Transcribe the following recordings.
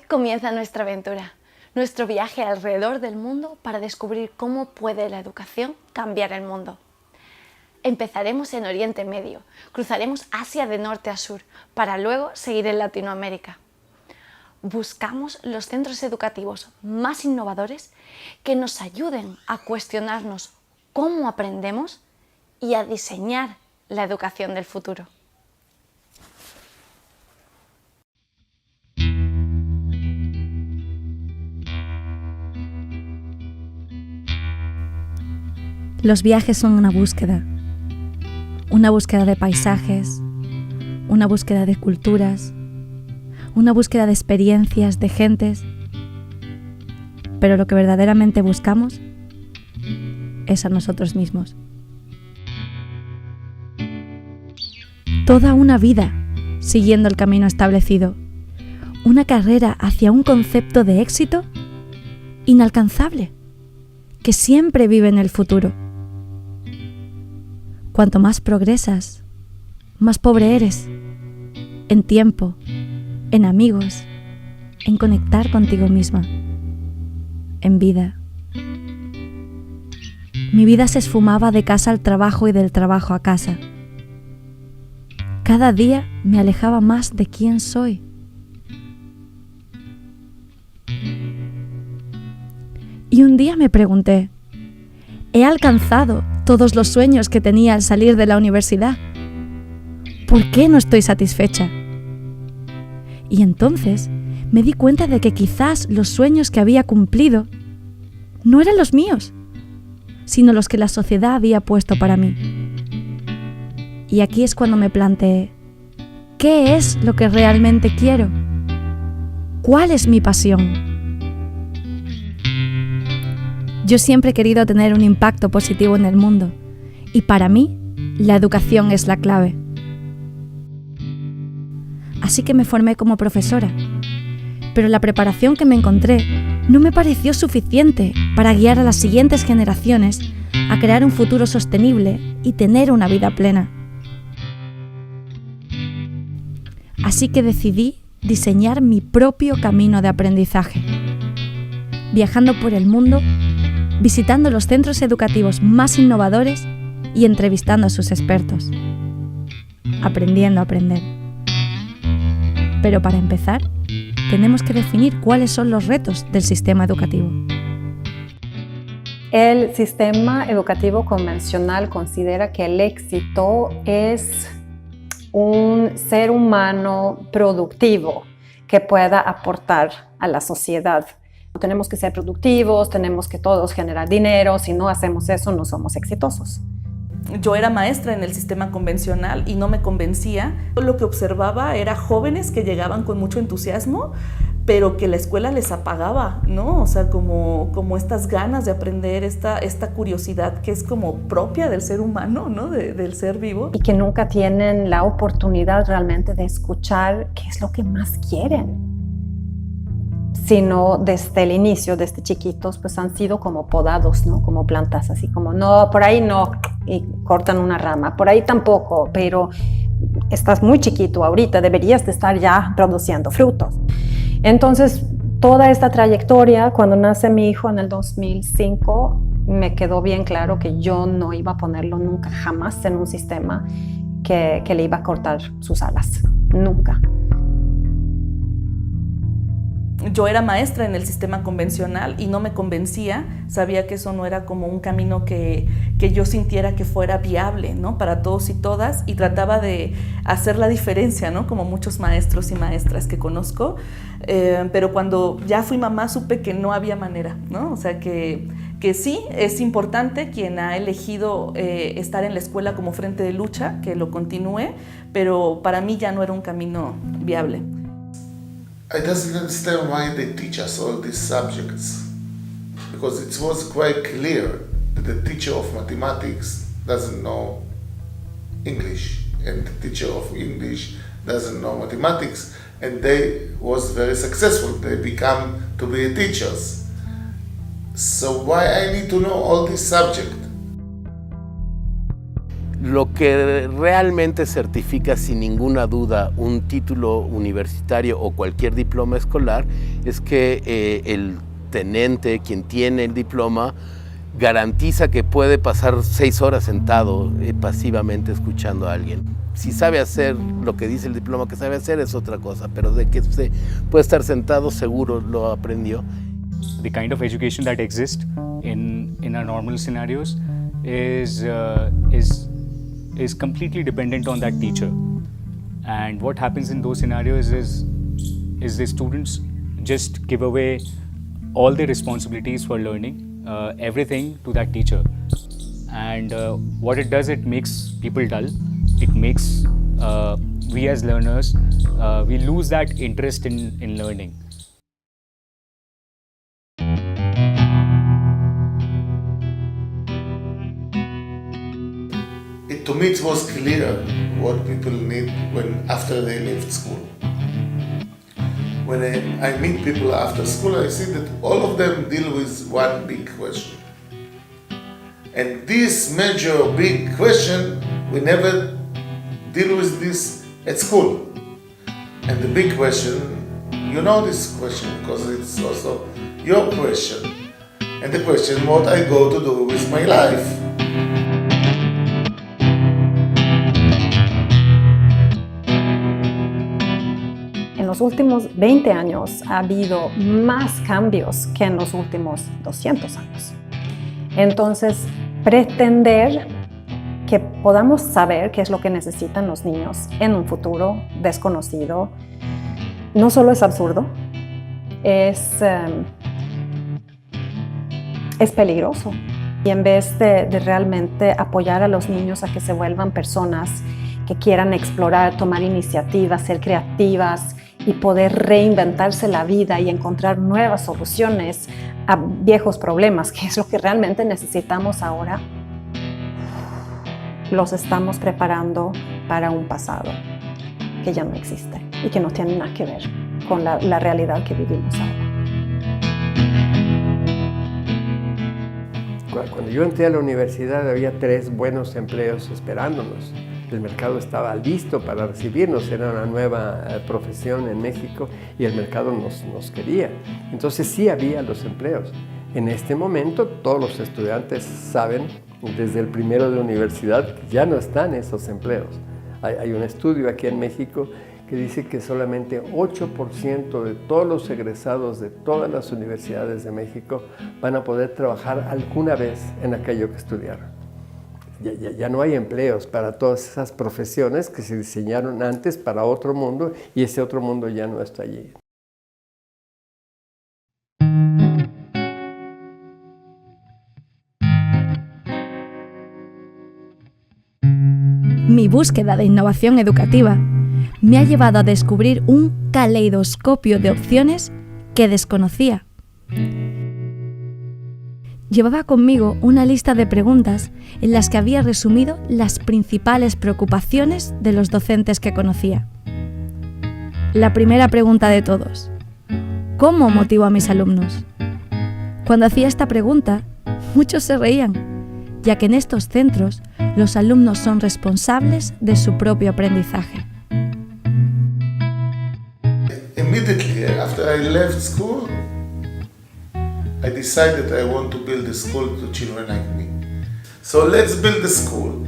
comienza nuestra aventura, nuestro viaje alrededor del mundo para descubrir cómo puede la educación cambiar el mundo. Empezaremos en Oriente Medio, cruzaremos Asia de norte a sur, para luego seguir en Latinoamérica. Buscamos los centros educativos más innovadores que nos ayuden a cuestionarnos cómo aprendemos y a diseñar la educación del futuro. Los viajes son una búsqueda de paisajes, una búsqueda de culturas, una búsqueda de experiencias, de gentes, pero lo que verdaderamente buscamos es a nosotros mismos. Toda una vida siguiendo el camino establecido, una carrera hacia un concepto de éxito inalcanzable, que siempre vive en el futuro. Cuanto más progresas, más pobre eres, en tiempo, en amigos, en conectar contigo misma, en vida. Mi vida se esfumaba de casa al trabajo y del trabajo a casa. Cada día me alejaba más de quién soy. Y un día me pregunté, ¿he alcanzado todos los sueños que tenía al salir de la universidad? ¿Por qué no estoy satisfecha? Y entonces me di cuenta de que quizás los sueños que había cumplido no eran los míos, sino los que la sociedad había puesto para mí. Y aquí es cuando me planteé, ¿qué es lo que realmente quiero? ¿Cuál es mi pasión? Yo siempre he querido tener un impacto positivo en el mundo y para mí la educación es la clave. Así que me formé como profesora, pero la preparación que me encontré no me pareció suficiente para guiar a las siguientes generaciones a crear un futuro sostenible y tener una vida plena. Así que decidí diseñar mi propio camino de aprendizaje, viajando por el mundo, visitando los centros educativos más innovadores y entrevistando a sus expertos, aprendiendo a aprender. Pero para empezar, tenemos que definir cuáles son los retos del sistema educativo. El sistema educativo convencional considera que el éxito es un ser humano productivo que pueda aportar a la sociedad. Tenemos que ser productivos, tenemos que todos generar dinero, si no hacemos eso no somos exitosos. Yo era maestra en el sistema convencional y no me convencía. Lo que observaba era jóvenes que llegaban con mucho entusiasmo, pero que la escuela les apagaba, ¿no? O sea, como estas ganas de aprender, esta curiosidad que es como propia del ser humano, ¿no? Del ser vivo. Y que nunca tienen la oportunidad realmente de escuchar qué es lo que más quieren. Sino desde el inicio, desde chiquitos, pues han sido como podados, ¿no? Como plantas, así como, no, por ahí no, y cortan una rama, por ahí tampoco, pero estás muy chiquito ahorita, deberías de estar ya produciendo frutos. Entonces, toda esta trayectoria, cuando nace mi hijo en el 2005, me quedó bien claro que yo no iba a ponerlo nunca, jamás en un sistema que le iba a cortar sus alas, nunca. Yo era maestra en el sistema convencional y no me convencía, sabía que eso no era como un camino que yo sintiera que fuera viable, ¿no? Para todos y todas, y trataba de hacer la diferencia, ¿no? Como muchos maestros y maestras que conozco, pero cuando ya fui mamá supe que no había manera, ¿no? O sea que sí, es importante quien ha elegido estar en la escuela como frente de lucha, que lo continúe, pero para mí ya no era un camino viable. I don't understand why they teach us all these subjects, because it was quite clear that the teacher of mathematics doesn't know English and the teacher of English doesn't know mathematics, and they was very successful. They become to be teachers. So why I need to know all this subject? Lo que realmente certifica sin ninguna duda un título universitario o cualquier diploma escolar es que el tenente, quien tiene el diploma, garantiza que puede pasar 6 horas sentado pasivamente escuchando a alguien. Si sabe hacer lo que dice el diploma que sabe hacer es otra cosa, pero de que se puede estar sentado seguro lo aprendió. The kind of education that exists in our normal scenarios is completely dependent on that teacher. And what happens in those scenarios is the students just give away all the responsibilities for learning, everything to that teacher. And what it does, it makes people dull. It makes we as learners, we lose that interest in learning. To me, it was clear what people need after they left school. When I meet people after school, I see that all of them deal with one big question. And this major big question, we never deal with this at school. And the big question, you know this question because it's also your question. And the question, what I go to do with my life. En los últimos 20 años ha habido más cambios que en los últimos 200 años. Entonces, pretender que podamos saber qué es lo que necesitan los niños en un futuro desconocido, no solo es absurdo, es peligroso. Y en vez de realmente apoyar a los niños a que se vuelvan personas que quieran explorar, tomar iniciativas, ser creativas y poder reinventarse la vida y encontrar nuevas soluciones a viejos problemas, que es lo que realmente necesitamos ahora, los estamos preparando para un pasado que ya no existe y que no tiene nada que ver con la realidad que vivimos ahora. Cuando yo entré a la universidad había 3 buenos empleos esperándonos. El mercado estaba listo para recibirnos, era una nueva profesión en México y el mercado nos quería. Entonces sí había los empleos. En este momento todos los estudiantes saben desde el primero de universidad que ya no están esos empleos. Hay un estudio aquí en México que dice que solamente 8% de todos los egresados de todas las universidades de México van a poder trabajar alguna vez en aquello que estudiaron. Ya no hay empleos para todas esas profesiones que se diseñaron antes para otro mundo y ese otro mundo ya no está allí. Mi búsqueda de innovación educativa me ha llevado a descubrir un caleidoscopio de opciones que desconocía. Llevaba conmigo una lista de preguntas en las que había resumido las principales preocupaciones de los docentes que conocía. La primera pregunta de todos: ¿cómo motivo a mis alumnos? Cuando hacía esta pregunta, muchos se reían, ya que en estos centros los alumnos son responsables de su propio aprendizaje. Immediately after I left school, I decided I want to build a school to children like me. So let's build a school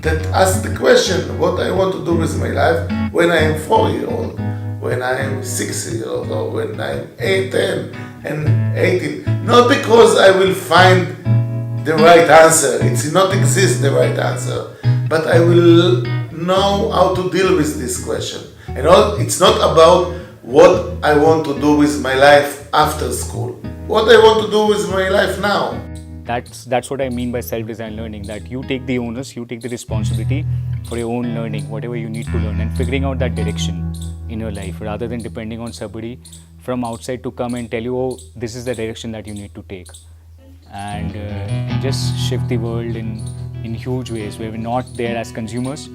that asks the question what I want to do with my life when I am 4-year-old, when I am 6-year-old, or when I am 8, 10, and 18. Not because I will find the right answer, it's not exist the right answer, but I will know how to deal with this question. And it's not about what I want to do with my life after school. What I want to do with my life now. That's what I mean by self-designed learning, that you take the onus, you take the responsibility for your own learning, whatever you need to learn, and figuring out that direction in your life rather than depending on somebody from outside to come and tell you, oh, this is the direction that you need to take. And just shift the world in huge ways where we're not there as consumers,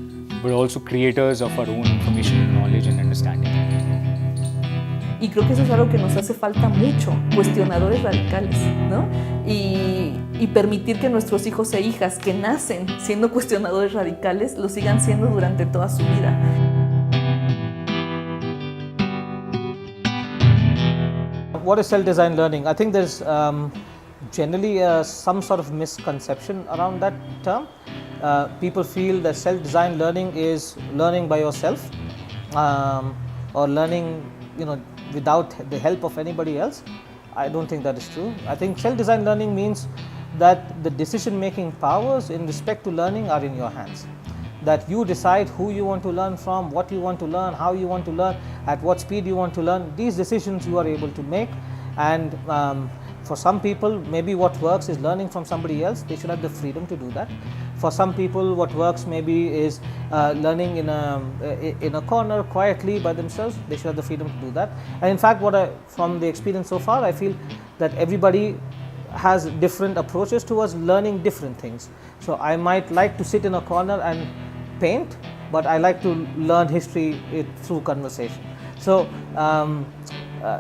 but also creators of our own information, knowledge and understanding. Y creo que eso es algo que nos hace falta mucho, cuestionadores radicales, ¿no? Y y permitir que nuestros hijos e hijas que nacen siendo cuestionadores radicales lo sigan siendo durante toda su vida. What is self-designed learning? I think there's generally some sort of misconception around that term. People feel that self-designed learning is learning by yourself or learning, without the help of anybody else. I don't think that is true. I think self-designed learning means that the decision-making powers in respect to learning are in your hands. That you decide who you want to learn from, what you want to learn, how you want to learn, at what speed you want to learn. These decisions you are able to make, and for some people maybe what works is learning from somebody else. They should have the freedom to do that. For some people what works maybe is learning in a corner quietly by themselves. They should have the freedom to do that. And in fact, from the experience so far, I feel that everybody has different approaches towards learning different things. So I might like to sit in a corner and paint, but I like to learn history through conversation. So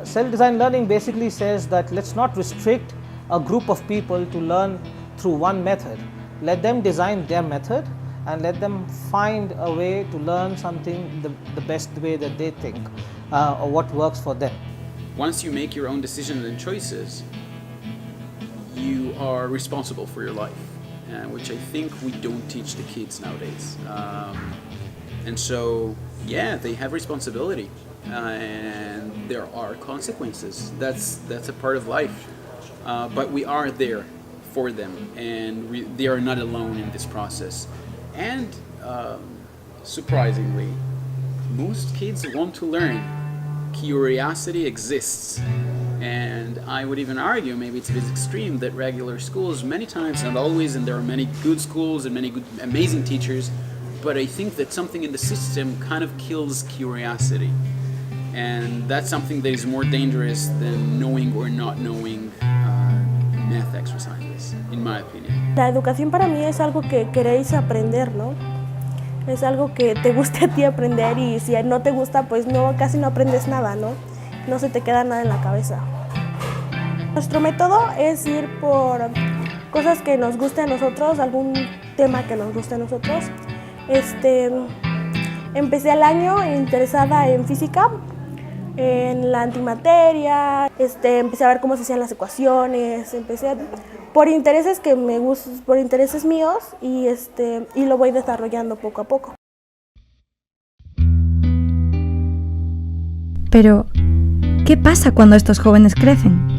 self-designed learning basically says that let's not restrict a group of people to learn through one method. Let them design their method and let them find a way to learn something the best way that they think or what works for them. Once you make your own decisions and choices, you are responsible for your life. Which I think we don't teach the kids nowadays. And so, yeah, they have responsibility, and there are consequences. That's a part of life. But we are there for them, and they are not alone in this process. And surprisingly, most kids want to learn. Curiosity exists. And I would even argue, maybe it's a bit extreme, that regular schools many times, not always, and there are many good schools and many good, amazing teachers, but I think that something in the system kind of kills curiosity. And that's something that is more dangerous than knowing or not knowing math exercises, in my opinion. La educación para mí es algo que queréis aprender, ¿no? Es algo que te guste a ti aprender, y si no te gusta, pues casi no aprendes nada, ¿no? No se te queda nada en la cabeza. Nuestro método es ir por cosas que nos guste a nosotros, algún tema que nos guste a nosotros. Empecé el año interesada en física, en la antimateria, empecé a ver cómo se hacían las ecuaciones, por intereses que me gustan, por intereses míos, y lo voy desarrollando poco a poco. Pero, ¿qué pasa cuando estos jóvenes crecen?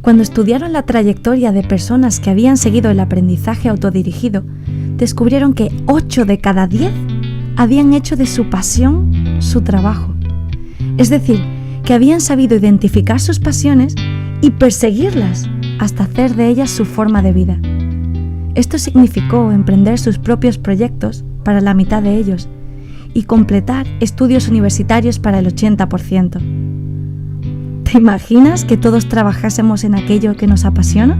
Cuando estudiaron la trayectoria de personas que habían seguido el aprendizaje autodirigido, descubrieron que 8 de cada 10 habían hecho de su pasión su trabajo. Es decir, que habían sabido identificar sus pasiones y perseguirlas hasta hacer de ellas su forma de vida. Esto significó emprender sus propios proyectos para la mitad de ellos y completar estudios universitarios para el 80%. ¿Te imaginas que todos trabajásemos en aquello que nos apasiona?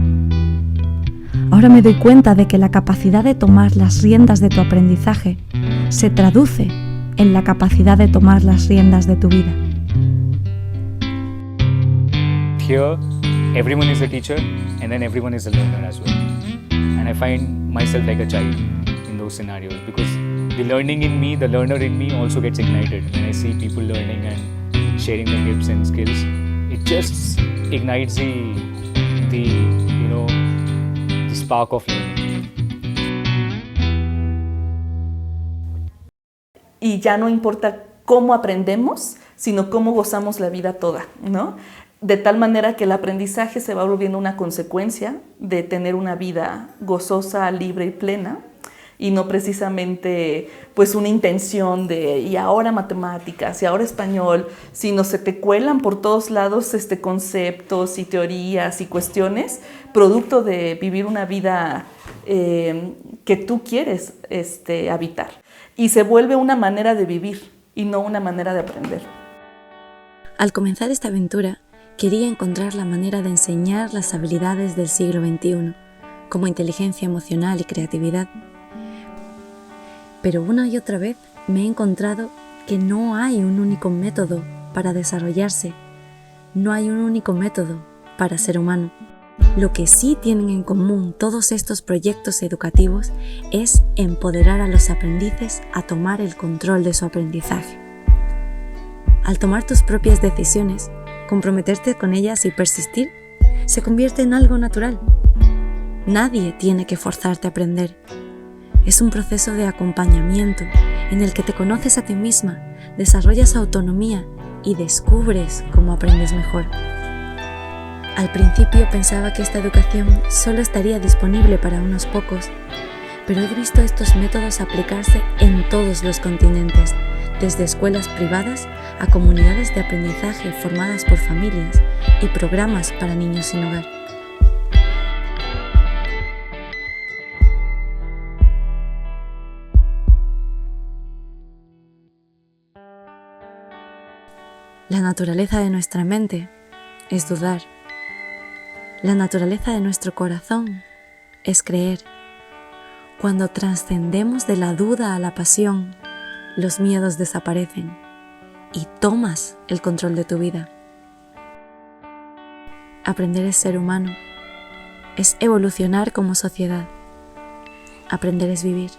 Ahora me doy cuenta de que la capacidad de tomar las riendas de tu aprendizaje se traduce en la capacidad de tomar las riendas de tu vida. Here, everyone is a teacher and then everyone is a learner as well. And I find myself like a child in those scenarios, because the learning in me, the learner in me also gets ignited when I see people learning and sharing their tips and skills. It just ignites the spark of learning. Y ya no importa cómo aprendemos, sino cómo gozamos la vida toda, ¿no? De tal manera que el aprendizaje se va volviendo una consecuencia de tener una vida gozosa, libre y plena, y no precisamente pues una intención de y ahora matemáticas y ahora español, sino se te cuelan por todos lados conceptos y teorías y cuestiones producto de vivir una vida que tú quieres habitar, y se vuelve una manera de vivir y no una manera de aprender. Al comenzar esta aventura, quería encontrar la manera de enseñar las habilidades del siglo XXI, como inteligencia emocional y creatividad. Pero una y otra vez me he encontrado que no hay un único método para desarrollarse, no hay un único método para ser humano. Lo que sí tienen en común todos estos proyectos educativos es empoderar a los aprendices a tomar el control de su aprendizaje. Al tomar tus propias decisiones, comprometerte con ellas y persistir, se convierte en algo natural. Nadie tiene que forzarte a aprender. Es un proceso de acompañamiento en el que te conoces a ti misma, desarrollas autonomía y descubres cómo aprendes mejor. Al principio pensaba que esta educación solo estaría disponible para unos pocos, pero he visto estos métodos aplicarse en todos los continentes, desde escuelas privadas a comunidades de aprendizaje formadas por familias y programas para niños sin hogar. La naturaleza de nuestra mente es dudar. La naturaleza de nuestro corazón es creer. Cuando trascendemos de la duda a la pasión, los miedos desaparecen y tomas el control de tu vida. Aprender es ser humano, es evolucionar como sociedad. Aprender es vivir.